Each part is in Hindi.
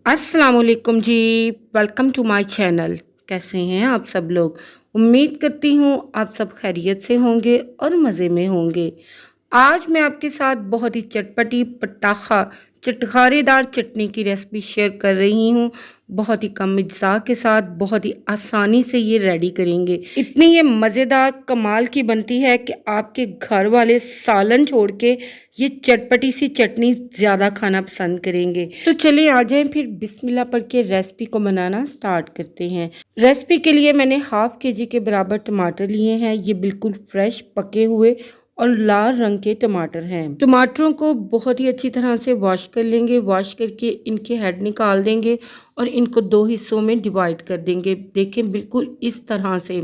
अस्सलाम वालेकुम जी। Welcome to my channel. कैसे हैं आप सब लोग? उम्मीद करती हूँ आप सब खैरियत से होंगे और मज़े में होंगे। आज मैं आपके साथ बहुत ही चटपटी पटाखा चटखारेदार चटनी की रेसिपी शेयर कर रही हूँ। बहुत ही कम अज्जा के साथ बहुत ही आसानी से ये रेडी करेंगे। इतनी ये मज़ेदार कमाल की बनती है कि आपके घर वाले सालन छोड़ के ये चटपटी सी चटनी ज़्यादा खाना पसंद करेंगे। तो चलिए आ जाएं फिर बिस्मिल्लाह पढ़ के रेसिपी को बनाना स्टार्ट करते हैं। रेसिपी के लिए मैंने हाफ के जी के बराबर टमाटर लिए हैं। ये बिल्कुल फ्रेश पके हुए और लाल रंग के टमाटर हैं। टमाटरों को बहुत ही अच्छी तरह से वॉश कर लेंगे। वॉश करके इनके हेड निकाल देंगे और इनको दो हिस्सों में डिवाइड कर देंगे। देखें बिल्कुल इस तरह से।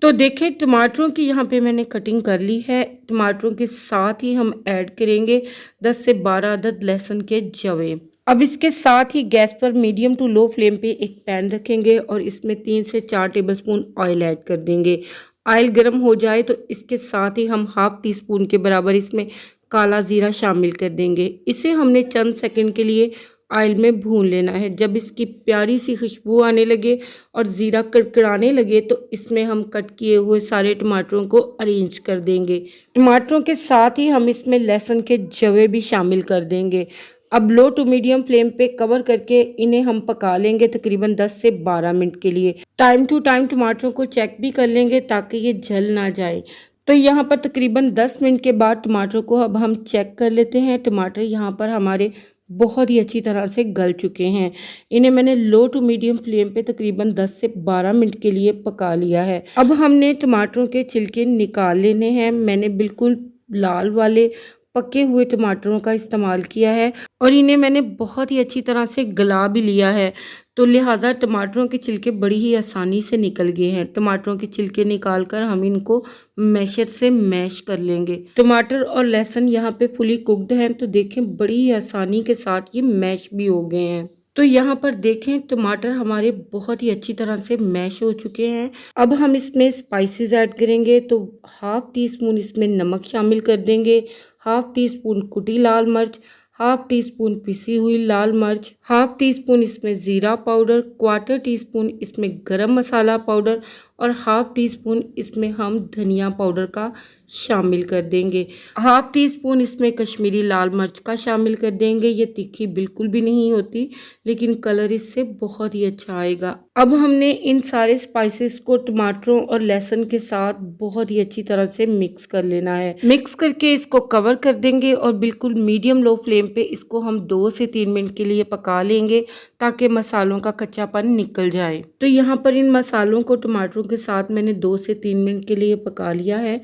तो देखें टमाटरों की यहाँ पे मैंने कटिंग कर ली है। टमाटरों के साथ ही हम ऐड करेंगे 10 से 12 अदद लहसुन के जवे। अब इसके साथ ही गैस पर मीडियम टू लो फ्लेम पे एक पैन रखेंगे और इसमें 3 से 4 टेबलस्पून ऑयल ऐड कर देंगे। ऑयल गर्म हो जाए तो इसके साथ ही हम हाफ टी स्पून के बराबर इसमें काला जीरा शामिल कर देंगे। इसे हमने चंद सेकंड के लिए ऑयल में भून लेना है। जब इसकी प्यारी सी खुशबू आने लगे और ज़ीरा कड़कड़ाने लगे तो इसमें हम कट किए हुए सारे टमाटरों को अरेंज कर देंगे। टमाटरों के साथ ही हम इसमें लहसुन के जवे भी शामिल कर देंगे। अब लो टू मीडियम फ्लेम पे कवर करके इन्हें हम पका लेंगे तकरीबन 10 से 12 मिनट के लिए। टाइम टू टाइम टमाटरों को चेक भी कर लेंगे ताकि ये जल ना जाए। तो यहाँ पर तकरीबन 10 मिनट के बाद टमाटरों को अब हम चेक कर लेते हैं। टमाटर यहाँ पर हमारे बहुत ही अच्छी तरह से गल चुके हैं। इन्हें मैंने लो टू मीडियम फ्लेम पे तकरीबन 10 से 12 मिनट के लिए पका लिया है। अब हमने टमाटरों के छिलके निकाल लेने हैं। मैंने बिल्कुल लाल वाले पके हुए टमाटरों का इस्तेमाल किया है और इन्हें मैंने बहुत ही अच्छी तरह से गला भी लिया है। तो लिहाजा टमाटरों के छिलके बड़ी ही आसानी से निकल गए हैं। टमाटरों के छिलके निकाल कर हम इनको मैशर से मैश कर लेंगे। टमाटर और लहसुन यहाँ पे फुली कुक्ड हैं तो देखें बड़ी ही आसानी के साथ ये मैश भी हो गए हैं। तो यहाँ पर देखें टमाटर हमारे बहुत ही अच्छी तरह से मैश हो चुके हैं। अब हम इसमें स्पाइसेस ऐड करेंगे। तो हाफ टी स्पून इसमें नमक शामिल कर देंगे, हाफ टी स्पून कुटी लाल मिर्च, हाफ टी स्पून पिसी हुई लाल मिर्च, हाफ टी स्पून इसमें ज़ीरा पाउडर, क्वार्टर टी स्पून इसमें गरम मसाला पाउडर और हाफ टी स्पून इसमें हम धनिया पाउडर का शामिल कर देंगे। हाफ टी स्पून इसमें कश्मीरी लाल मिर्च का शामिल कर देंगे। ये तीखी बिल्कुल भी नहीं होती लेकिन कलर इससे बहुत ही अच्छा आएगा। अब हमने इन सारे स्पाइसेस को टमाटरों और लहसुन के साथ बहुत ही अच्छी तरह से मिक्स कर लेना है। मिक्स करके इसको कवर कर देंगे और बिल्कुल मीडियम लो फ्लेम पे इसको हम 2 से 3 मिनट के लिए पका लेंगे ताकि मसालों का कच्चापन निकल जाए। तो यहाँ पर इन मसालों को टमाटरों के साथ मैंने 2 से 3 मिनट के लिए पका लिया है।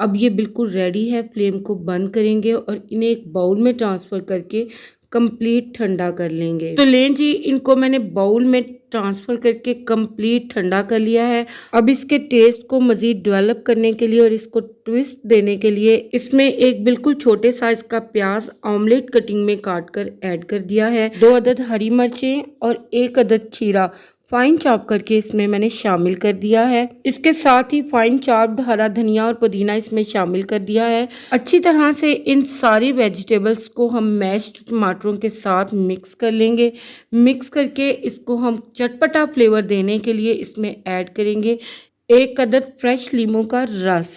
अब ये बिल्कुल रेडी है। फ्लेम को बंद करेंगे और इन्हें एक बाउल में ट्रांसफ़र करके कंप्लीट ठंडा कर लेंगे। तो लें जी, इनको मैंने बाउल में ट्रांसफ़र करके कंप्लीट ठंडा कर लिया है। अब इसके टेस्ट को मज़ीद डेवलप करने के लिए और इसको ट्विस्ट देने के लिए इसमें एक बिल्कुल छोटे साइज़ का प्याज ऑमलेट कटिंग में काट कर ऐड कर दिया है। 2 अदद हरी मिर्चें और 1 अदद खीरा फाइन चॉप करके इसमें मैंने शामिल कर दिया है। इसके साथ ही फाइन चॉप्ड हरा धनिया और पुदीना इसमें शामिल कर दिया है। अच्छी तरह से इन सारी वेजिटेबल्स को हम मैश्ड टमाटरों के साथ मिक्स कर लेंगे। मिक्स करके इसको हम चटपटा फ्लेवर देने के लिए इसमें ऐड करेंगे 1 अदद फ्रेश लीमू का रस।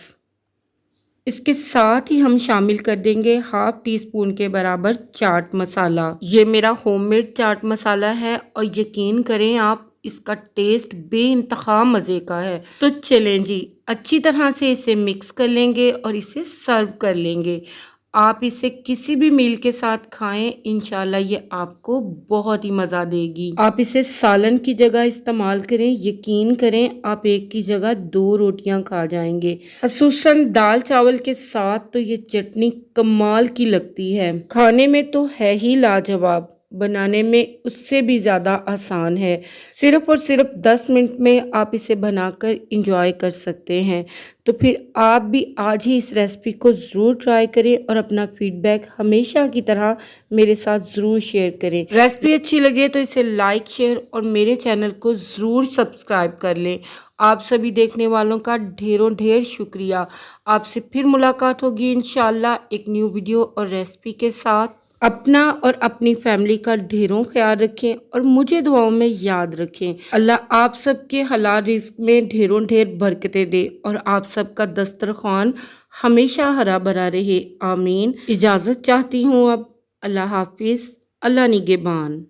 इसके साथ ही हम शामिल कर देंगे हाफ टी स्पून के बराबर चाट मसाला। ये मेरा होममेड चाट मसाला है और यकीन करें आप इसका टेस्ट बेइंतहा मज़े का है। तो चलें जी, अच्छी तरह से इसे मिक्स कर लेंगे और इसे सर्व कर लेंगे। आप इसे किसी भी मील के साथ खाएं, इंशाल्लाह ये आपको बहुत ही मज़ा देगी। आप इसे सालन की जगह इस्तेमाल करें, यकीन करें आप एक की जगह 2 रोटियां खा जाएंगे। खसूसन दाल चावल के साथ तो ये चटनी कमाल की लगती है। खाने में तो है ही लाजवाब, बनाने में उससे भी ज़्यादा आसान है। सिर्फ़ और सिर्फ 10 मिनट में आप इसे बनाकर इंजॉय कर सकते हैं। तो फिर आप भी आज ही इस रेसिपी को ज़रूर ट्राई करें और अपना फीडबैक हमेशा की तरह मेरे साथ ज़रूर शेयर करें। रेसिपी अच्छी लगे तो इसे लाइक, शेयर और मेरे चैनल को ज़रूर सब्सक्राइब कर लें। आप सभी देखने वालों का ढेरों ढेर शुक्रिया। आपसे फिर मुलाकात होगी इंशाल्लाह एक न्यू वीडियो और रेसिपी के साथ। अपना और अपनी फैमिली का ढेरों ख्याल रखें और मुझे दुआओं में याद रखें। अल्लाह आप सबके हलाल रिज़्क में ढेरों ढेर बरकतें दे और आप सबका दस्तरख्वान हमेशा हरा भरा रहे। आमीन। इजाज़त चाहती हूँ अब। अल्लाह हाफिज़। अल्लाह निगहबान।